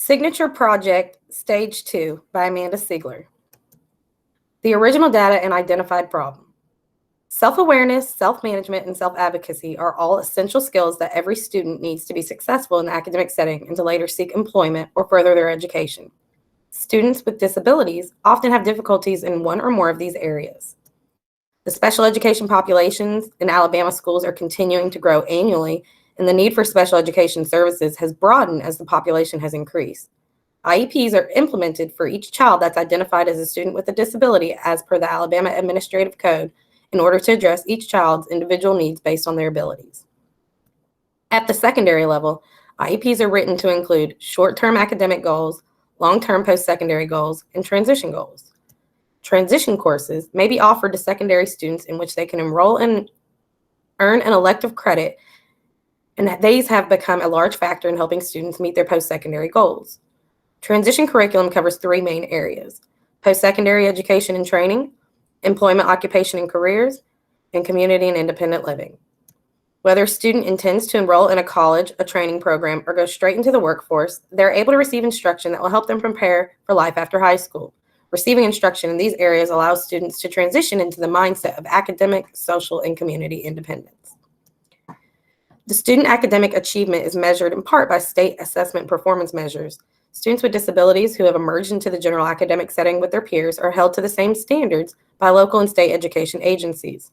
Signature Project, Stage 2 by Amanda Siegler. The original data and identified problem. Self-awareness, self-management, and self-advocacy are all essential skills that every student needs to be successful in the academic setting and to later seek employment or further their education. Students with disabilities often have difficulties in one or more of these areas. The special education populations in Alabama schools are continuing to grow annually, and the need for special education services has broadened as the population has increased. IEPs are implemented for each child that's identified as a student with a disability as per the Alabama Administrative Code in order to address each child's individual needs based on their abilities. At the secondary level, IEPs are written to include short-term academic goals, long-term post-secondary goals, and transition goals. Transition courses may be offered to secondary students in which they can enroll and earn an elective credit, and these have become a large factor in helping students meet their post-secondary goals. Transition curriculum covers three main areas: post-secondary education and training, employment, occupation, and careers, and community and independent living. Whether a student intends to enroll in a college, a training program, or go straight into the workforce, they're able to receive instruction that will help them prepare for life after high school. Receiving instruction in these areas allows students to transition into the mindset of academic, social, and community independence. The student academic achievement is measured in part by state assessment performance measures. Students with disabilities who have emerged into the general academic setting with their peers are held to the same standards by local and state education agencies.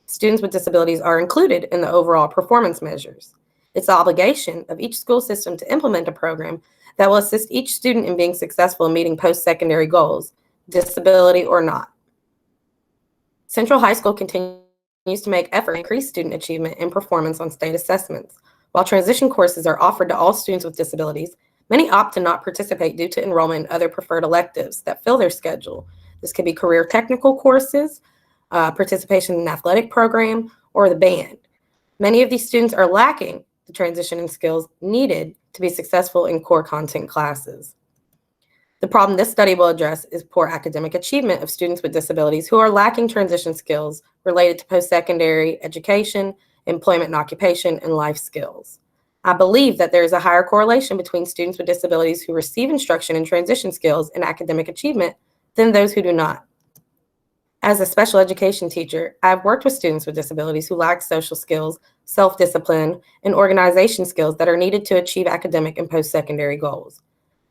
Students with disabilities are included in the overall performance measures. It's the obligation of each school system to implement a program that will assist each student in being successful in meeting post-secondary goals, disability or not. Central High School continues to make effort to increase student achievement and performance on state assessments. While transition courses are offered to all students with disabilities, many opt to not participate due to enrollment in other preferred electives that fill their schedule. This could be career technical courses, participation in an athletic program, or the band. Many of these students are lacking the transitioning skills needed to be successful in core content classes. The problem this study will address is poor academic achievement of students with disabilities who are lacking transition skills related to post-secondary education, employment and occupation, and life skills. I believe that there is a higher correlation between students with disabilities who receive instruction in transition skills and academic achievement than those who do not. As a special education teacher, I've worked with students with disabilities who lack social skills, self-discipline, and organization skills that are needed to achieve academic and post-secondary goals.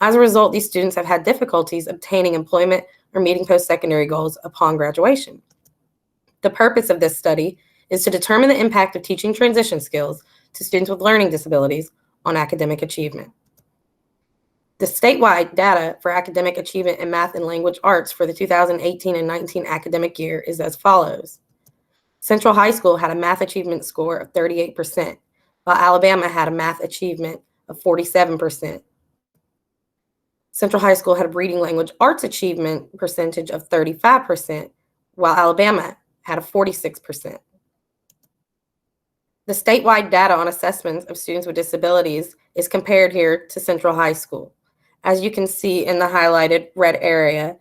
As a result, these students have had difficulties obtaining employment or meeting post-secondary goals upon graduation. The purpose of this study is to determine the impact of teaching transition skills to students with learning disabilities on academic achievement. The statewide data for academic achievement in math and language arts for the 2018 and 19 academic year is as follows. Central High School had a math achievement score of 38%, while Alabama had a math achievement of 47%. Central High School had a reading language arts achievement percentage of 35%, while Alabama had a 46%. The statewide data on assessments of students with disabilities is compared here to Central High School. As you can see in the highlighted red area,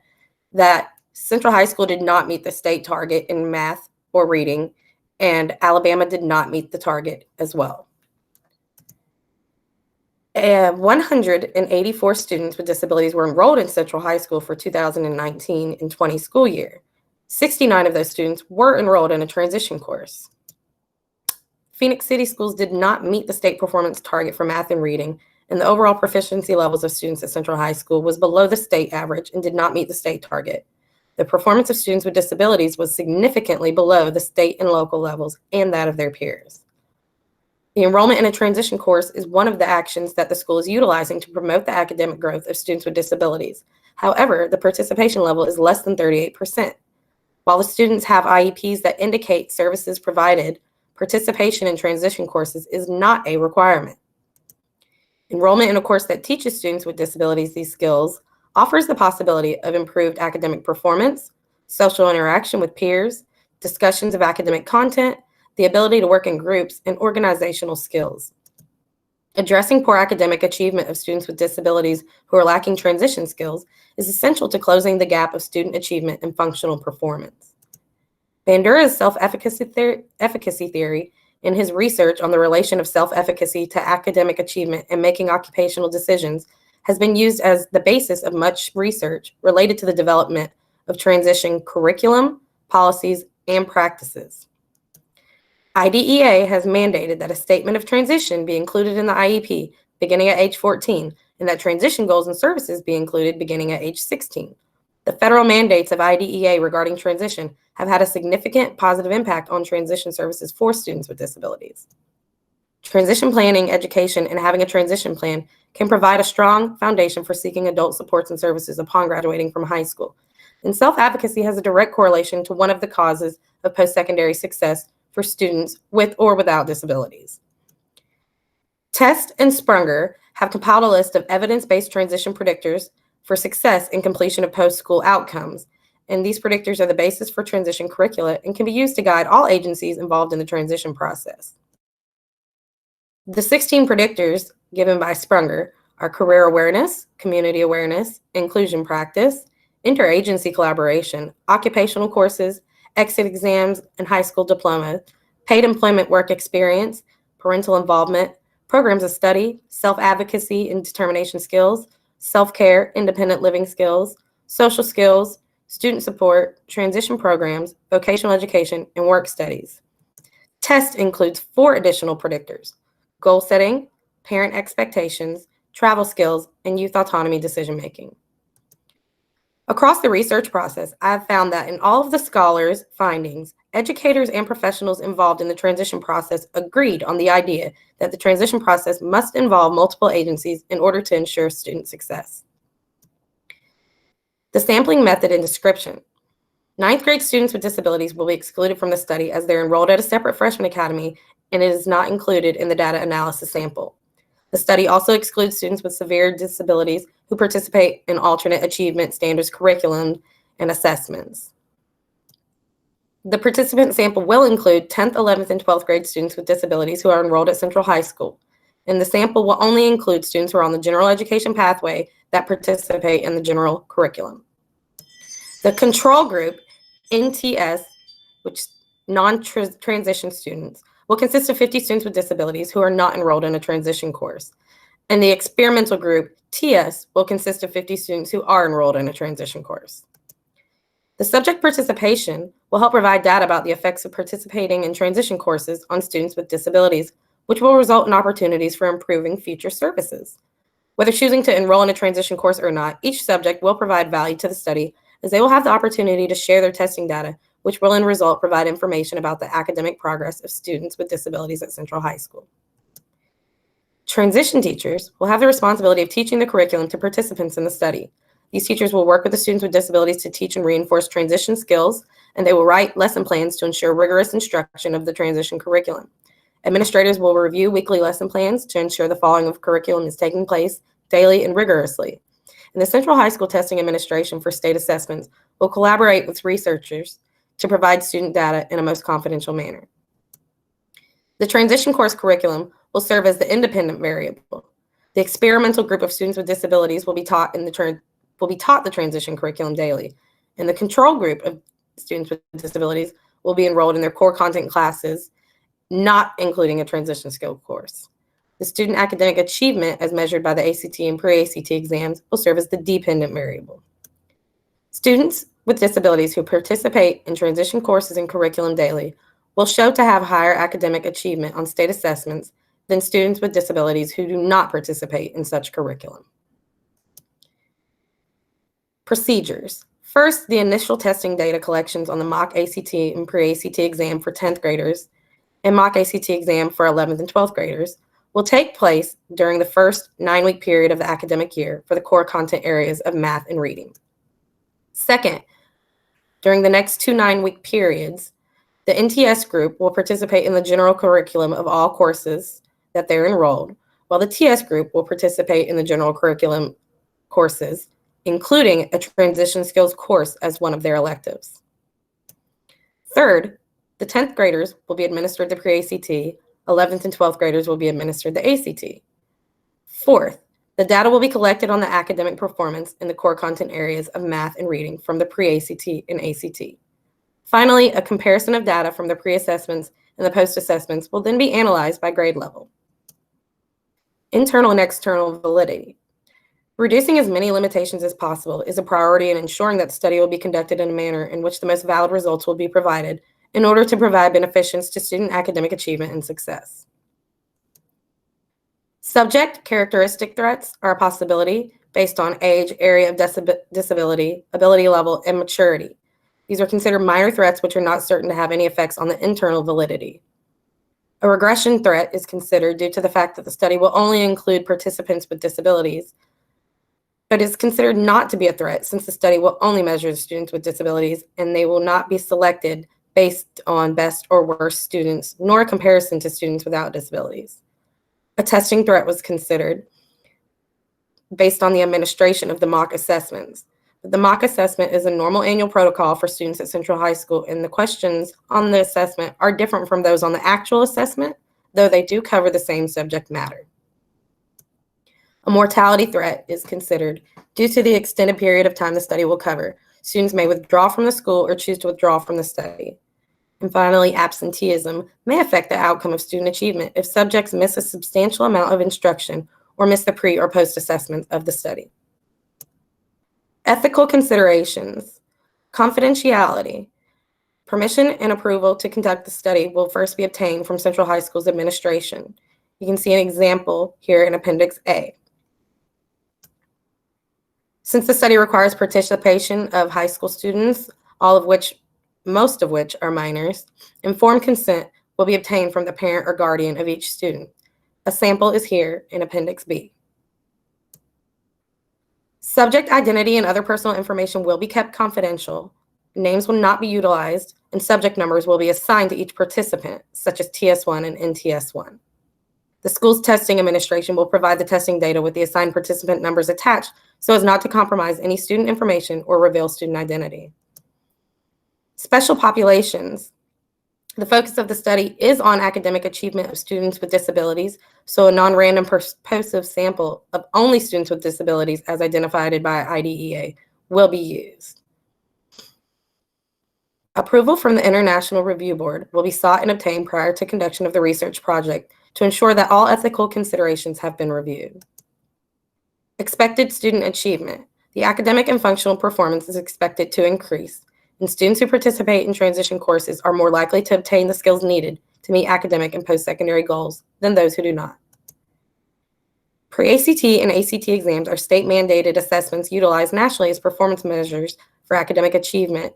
that Central High School did not meet the state target in math or reading, and Alabama did not meet the target as well. 184 students with disabilities were enrolled in Central High School for 2019 and 20 school year. 69 of those students were enrolled in a transition course. Phoenix City schools did not meet the state performance target for math and reading, and the overall proficiency levels of students at Central High School was below the state average and did not meet the state target. The performance of students with disabilities was significantly below the state and local levels and that of their peers. The enrollment in a transition course is one of the actions that the school is utilizing to promote the academic growth of students with disabilities. However, the participation level is less than 38%. While the students have IEPs that indicate services provided, participation in transition courses is not a requirement. Enrollment in a course that teaches students with disabilities these skills offers the possibility of improved academic performance, social interaction with peers, discussions of academic content, the ability to work in groups, and organizational skills. Addressing poor academic achievement of students with disabilities who are lacking transition skills is essential to closing the gap of student achievement and functional performance. Bandura's self-efficacy theory, in his research on the relation of self-efficacy to academic achievement and making occupational decisions, has been used as the basis of much research related to the development of transition curriculum, policies, and practices. IDEA has mandated that a statement of transition be included in the IEP beginning at age 14, and that transition goals and services be included beginning at age 16. The federal mandates of IDEA regarding transition have had a significant positive impact on transition services for students with disabilities. Transition planning, education, and having a transition plan can provide a strong foundation for seeking adult supports and services upon graduating from high school. And self-advocacy has a direct correlation to one of the causes of post-secondary success for students with or without disabilities. Test and Sprunger have compiled a list of evidence-based transition predictors for success in completion of post-school outcomes. And these predictors are the basis for transition curricula and can be used to guide all agencies involved in the transition process. The 16 predictors given by Sprunger are career awareness, community awareness, inclusion practice, interagency collaboration, occupational courses, exit exams and high school diplomas, paid employment work experience, parental involvement, programs of study, self-advocacy and determination skills, self-care, independent living skills, social skills, student support, transition programs, vocational education, and work studies. TEST includes 4 additional predictors: goal setting, parent expectations, travel skills, and youth autonomy decision-making. Across the research process, I have found that in all of the scholars' findings, educators and professionals involved in the transition process agreed on the idea that the transition process must involve multiple agencies in order to ensure student success. The sampling method and description. 9th grade students with disabilities will be excluded from the study as they're enrolled at a separate freshman academy and it is not included in the data analysis sample. The study also excludes students with severe disabilities who participate in alternate achievement standards curriculum and assessments. The participant sample will include 10th, 11th, and 12th grade students with disabilities who are enrolled at Central High School. And the sample will only include students who are on the general education pathway that participate in the general curriculum. The control group, NTS, which non-transition students, will consist of 50 students with disabilities who are not enrolled in a transition course. And the experimental group, TS, will consist of 50 students who are enrolled in a transition course. The subject participation will help provide data about the effects of participating in transition courses on students with disabilities, which will result in opportunities for improving future services. Whether choosing to enroll in a transition course or not, each subject will provide value to the study as they will have the opportunity to share their testing data, which will in result provide information about the academic progress of students with disabilities at Central High School. Transition teachers will have the responsibility of teaching the curriculum to participants in the study. These teachers will work with the students with disabilities to teach and reinforce transition skills, and they will write lesson plans to ensure rigorous instruction of the transition curriculum. Administrators will review weekly lesson plans to ensure the following of curriculum is taking place daily and rigorously. And the Central High School Testing Administration for State Assessments will collaborate with researchers to provide student data in a most confidential manner. The transition course curriculum will serve as the independent variable. The experimental group of students with disabilities will be taught the transition curriculum daily, and the control group of students with disabilities will be enrolled in their core content classes, not including a transition skill course. The student academic achievement, as measured by the ACT and pre-ACT exams, will serve as the dependent variable. Students with disabilities who participate in transition courses and curriculum daily will show to have higher academic achievement on state assessments than students with disabilities who do not participate in such curriculum. Procedures. First, the initial testing data collections on the mock ACT and pre-ACT exam for 10th graders and mock ACT exam for 11th and 12th graders will take place during the first 9-week period of the academic year for the core content areas of math and reading. Second, during the next 2 9-week periods, the NTS group will participate in the general curriculum of all courses that they're enrolled, while the TS group will participate in the general curriculum courses, including a transition skills course as one of their electives. Third, the 10th graders will be administered the pre-ACT, 11th and 12th graders will be administered the ACT. Fourth, the data will be collected on the academic performance in the core content areas of math and reading from the pre-ACT and ACT. Finally, a comparison of data from the pre-assessments and the post-assessments will then be analyzed by grade level. Internal and external validity. Reducing as many limitations as possible is a priority in ensuring that the study will be conducted in a manner in which the most valid results will be provided in order to provide beneficence to student academic achievement and success. Subject characteristic threats are a possibility based on age, area of disability, ability level, and maturity. These are considered minor threats which are not certain to have any effects on the internal validity. A regression threat is considered due to the fact that the study will only include participants with disabilities, but is considered not to be a threat since the study will only measure students with disabilities and they will not be selected based on best or worst students, nor a comparison to students without disabilities. A testing threat was considered based on the administration of the mock assessments. The mock assessment is a normal annual protocol for students at Central High School, and the questions on the assessment are different from those on the actual assessment, though they do cover the same subject matter. A mortality threat is considered due to the extended period of time the study will cover. Students may withdraw from the school or choose to withdraw from the study. And finally, absenteeism may affect the outcome of student achievement if subjects miss a substantial amount of instruction or miss the pre or post assessment of the study. Ethical considerations. Confidentiality. Permission and approval to conduct the study will first be obtained from Central High School's administration. You can see an example here in Appendix A. Since the study requires participation of high school students, most of which are minors, informed consent will be obtained from the parent or guardian of each student. A sample is here in Appendix B. Subject identity and other personal information will be kept confidential. Names will not be utilized, and subject numbers will be assigned to each participant, such as TS1 and NTS1. The school's testing administration will provide the testing data with the assigned participant numbers attached so as not to compromise any student information or reveal student identity. Special populations. The focus of the study is on academic achievement of students with disabilities, so a non-random purposive sample of only students with disabilities as identified by IDEA will be used. Approval from the International Review Board will be sought and obtained prior to conduction of the research project to ensure that all ethical considerations have been reviewed. Expected student achievement. The academic and functional performance is expected to increase, and students who participate in transition courses are more likely to obtain the skills needed to meet academic and post-secondary goals than those who do not. Pre-ACT and ACT exams are state-mandated assessments utilized nationally as performance measures for academic achievement,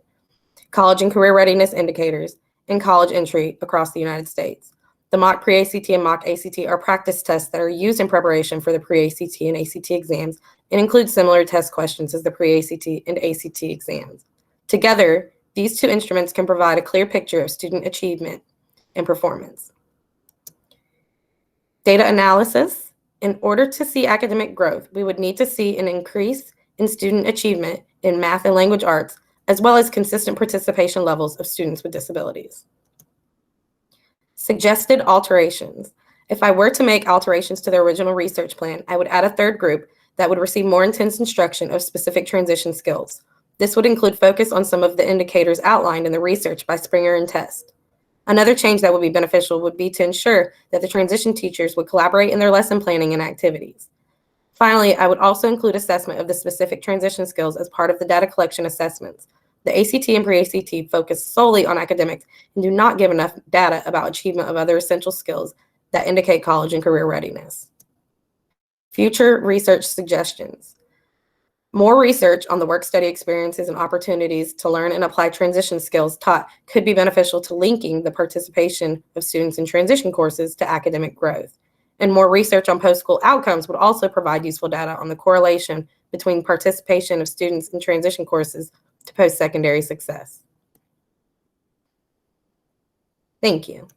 college and career readiness indicators, and college entry across the United States. The mock pre-ACT and mock ACT are practice tests that are used in preparation for the pre-ACT and ACT exams and include similar test questions as the pre-ACT and ACT exams. Together, these two instruments can provide a clear picture of student achievement and performance. Data analysis. In order to see academic growth, we would need to see an increase in student achievement in math and language arts, as well as consistent participation levels of students with disabilities. Suggested alterations. If I were to make alterations to the original research plan, I would add a third group that would receive more intense instruction of specific transition skills. This would include focus on some of the indicators outlined in the research by Springer and Test. Another change that would be beneficial would be to ensure that the transition teachers would collaborate in their lesson planning and activities. Finally, I would also include assessment of the specific transition skills as part of the data collection assessments. The ACT and pre-ACT focus solely on academics and do not give enough data about achievement of other essential skills that indicate college and career readiness. Future research suggestions. More research on the work-study experiences and opportunities to learn and apply transition skills taught could be beneficial to linking the participation of students in transition courses to academic growth. And more research on post-school outcomes would also provide useful data on the correlation between participation of students in transition courses to post-secondary success. Thank you.